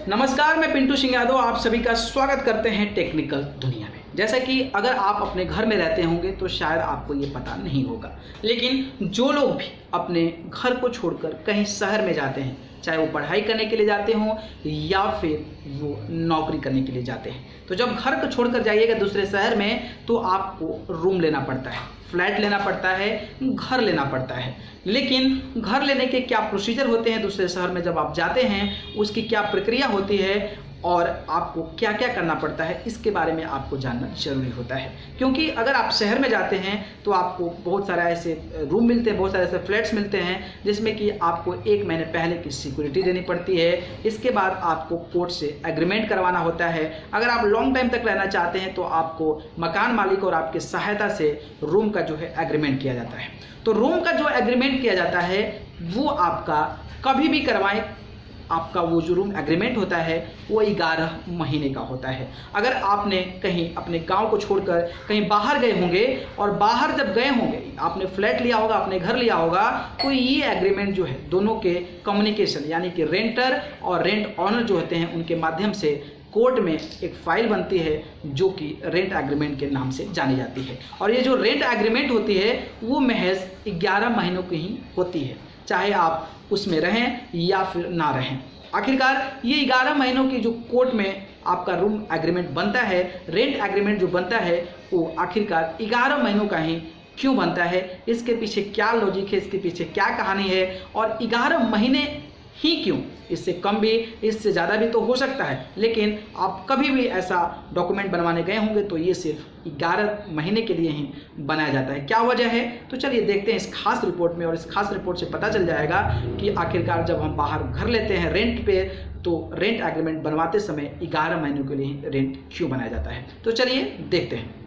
नमस्कार, मैं पिंटू सिंह यादव आप सभी का स्वागत करते हैं टेक्निकल दुनिया में। जैसा कि अगर आप अपने घर में रहते होंगे तो शायद आपको ये पता नहीं होगा, लेकिन जो लोग भी अपने घर को छोड़कर कहीं शहर में जाते हैं, चाहे वो पढ़ाई करने के लिए जाते हों या फिर वो नौकरी करने के लिए जाते हैं, तो जब घर को छोड़कर जाइएगा दूसरे शहर में तो आपको रूम लेना पड़ता है, फ्लैट लेना पड़ता है, घर लेना पड़ता है। लेकिन घर लेने के क्या प्रोसीजर होते हैं दूसरे शहर में जब आप जाते हैं, उसकी क्या प्रक्रिया होती है और आपको क्या क्या करना पड़ता है, इसके बारे में आपको जानना जरूरी होता है। क्योंकि अगर आप शहर में जाते हैं तो आपको बहुत सारा ऐसे रूम मिलते हैं, बहुत सारे ऐसे फ्लैट्स मिलते हैं जिसमें कि आपको 1 महीने पहले की सिक्योरिटी देनी पड़ती है। इसके बाद आपको कोर्ट से एग्रीमेंट करवाना होता है। अगर आप लॉन्ग टाइम तक रहना चाहते हैं तो आपको मकान मालिक और आपके सहायता से रूम का जो है एग्रीमेंट किया जाता है। तो रूम का जो एग्रीमेंट किया जाता है वो आपका कभी भी करवाएं, आपका वो जो रूम एग्रीमेंट होता है वो 11 महीने का होता है। अगर आपने कहीं अपने गांव को छोड़कर कहीं बाहर गए होंगे और बाहर जब गए होंगे, आपने फ्लैट लिया होगा, आपने घर लिया होगा, तो ये एग्रीमेंट जो है दोनों के कम्युनिकेशन यानी कि रेंटर और रेंट ऑनर जो होते हैं उनके माध्यम से कोर्ट में एक फाइल बनती है जो कि रेंट एग्रीमेंट के नाम से जानी जाती है। और ये जो रेंट एग्रीमेंट होती है वो महज 11 महीनों की ही होती है, चाहे आप उसमें रहें या फिर ना रहें। आखिरकार ये 11 महीनों की जो कोर्ट में आपका रूम एग्रीमेंट बनता है, रेंट एग्रीमेंट जो बनता है वो आखिरकार 11 महीनों का ही क्यों बनता है, इसके पीछे क्या लॉजिक है, इसके पीछे क्या कहानी है और 11 महीने ही क्यों, इससे कम भी इससे ज़्यादा भी तो हो सकता है, लेकिन आप कभी भी ऐसा डॉक्यूमेंट बनवाने गए होंगे तो ये सिर्फ 11 महीने के लिए ही बनाया जाता है। क्या वजह है, तो चलिए देखते हैं इस खास रिपोर्ट में। और इस खास रिपोर्ट से पता चल जाएगा कि आखिरकार जब हम बाहर घर लेते हैं रेंट पे तो रेंट एग्रीमेंट बनवाते समय 11 महीनों के लिए रेंट क्यों बनाया जाता है। तो चलिए देखते हैं।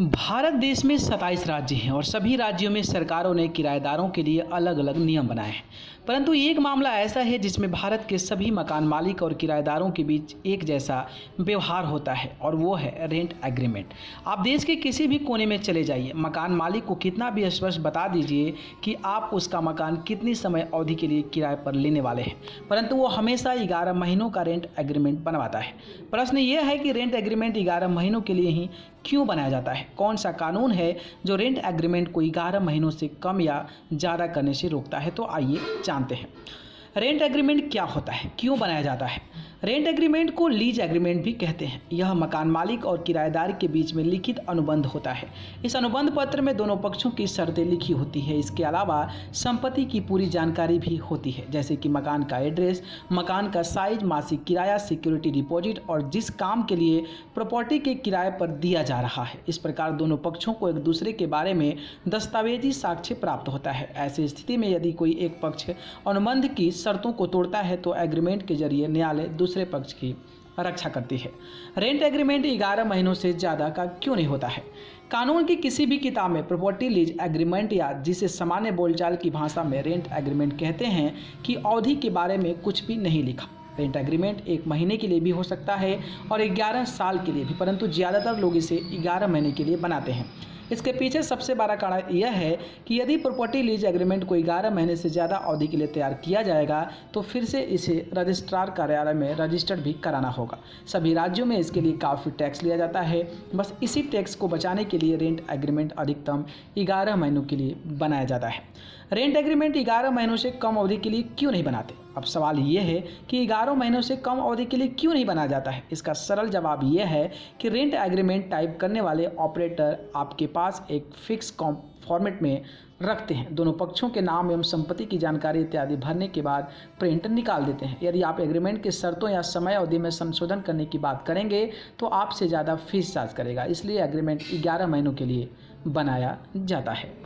भारत देश में 27 राज्य हैं और सभी राज्यों में सरकारों ने किराएदारों के लिए अलग अलग नियम बनाए हैं, परंतु एक मामला ऐसा है जिसमें भारत के सभी मकान मालिक और किराएदारों के बीच एक जैसा व्यवहार होता है और वो है रेंट एग्रीमेंट। आप देश के किसी भी कोने में चले जाइए, मकान मालिक को कितना भी स्पष्ट बता दीजिए कि आप उसका मकान कितनी समय अवधि के लिए किराए पर लेने वाले हैं, परंतु वो हमेशा 11 महीनों का रेंट एग्रीमेंट बनवाता है। प्रश्न ये है कि रेंट एग्रीमेंट 11 महीनों के लिए ही क्यों बनाया जाता है? कौन सा कानून है जो रेंट एग्रीमेंट को 11 महीनों से कम या ज़्यादा करने से रोकता है? तो आइए जानते हैं रेंट एग्रीमेंट क्या होता है, क्यों बनाया जाता है। रेंट एग्रीमेंट को लीज एग्रीमेंट भी कहते हैं। यह मकान मालिक और किराएदार के बीच में लिखित अनुबंध होता है। इस अनुबंध पत्र में दोनों पक्षों की शर्तें लिखी होती है। इसके अलावा संपत्ति की पूरी जानकारी भी होती है, जैसे कि मकान का एड्रेस, मकान का साइज, मासिक किराया, सिक्योरिटी डिपॉजिट और जिस काम के लिए प्रॉपर्टी के किराए पर दिया जा रहा है। इस प्रकार दोनों पक्षों को एक दूसरे के बारे में दस्तावेजी साक्ष्य प्राप्त होता है। ऐसी स्थिति में यदि कोई एक पक्ष अनुबंध की शर्तों को तोड़ता है तो एग्रीमेंट के जरिए न्यायालय दूसरे पक्ष की रक्षा करती है। रेंट एग्रीमेंट 11 महीनों से ज़्यादा का क्यों नहीं होता है? कानून की किसी भी किताब में प्रॉपर्टी लीज एग्रीमेंट या जिसे सामान्य बोलचाल की भाषा में रेंट एग्रीमेंट कहते हैं की अवधि के बारे में कुछ भी नहीं लिखा। रेंट एग्रीमेंट 1 महीने के लिए भी हो सकता है और 11 साल के लिए भी, परंतु ज़्यादातर लोग इसे 11 महीने के लिए बनाते हैं। इसके पीछे सबसे बड़ा कारण यह है कि यदि प्रॉपर्टी लीज एग्रीमेंट को 11 महीने से ज़्यादा अवधि के लिए तैयार किया जाएगा तो फिर से इसे रजिस्ट्रार कार्यालय में रजिस्टर्ड भी कराना होगा। सभी राज्यों में इसके लिए काफ़ी टैक्स लिया जाता है। बस इसी टैक्स को बचाने के लिए रेंट एग्रीमेंट अधिकतम 11 महीनों के लिए बनाया जाता है। रेंट एग्रीमेंट 11 महीनों से कम अवधि के लिए क्यों नहीं बनाते? अब सवाल ये है कि 11 महीनों से कम अवधि के लिए क्यों नहीं बनाया जाता है? इसका सरल जवाब यह है कि रेंट एग्रीमेंट टाइप करने वाले ऑपरेटर आपके पास एक फिक्स फॉर्मेट में रखते हैं। दोनों पक्षों के नाम एवं संपत्ति की जानकारी इत्यादि भरने के बाद प्रिंट निकाल देते हैं। यदि आप एग्रीमेंट के शर्तों या समय अवधि में संशोधन करने की बात करेंगे तो आपसे ज़्यादा फीस चार्ज करेगा। इसलिए एग्रीमेंट 11 महीनों के लिए बनाया जाता है।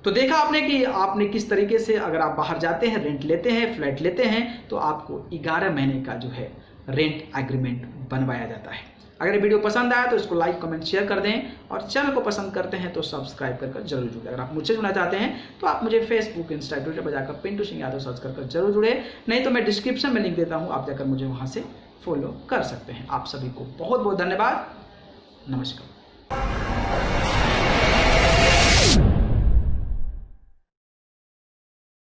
तो देखा आपने कि आपने किस तरीके से अगर आप बाहर जाते हैं, रेंट लेते हैं, फ्लैट लेते हैं तो आपको 11 महीने का जो है रेंट एग्रीमेंट बनवाया जाता है। अगर ये वीडियो पसंद आया तो इसको लाइक, कमेंट, शेयर कर दें और चैनल को पसंद करते हैं तो सब्सक्राइब कर जरूर जुड़े। अगर आप मुझसे जुड़ना चाहते हैं तो आप मुझे फेसबुक, इंस्टा, ट्विटर पर जाकर पिंटू सिंह यादव सर्च कर जरूर जुड़े, नहीं तो मैं डिस्क्रिप्शन में लिंक देता हूँ, आप जाकर मुझे वहाँ से फॉलो कर सकते हैं। आप सभी को बहुत बहुत धन्यवाद। नमस्कार।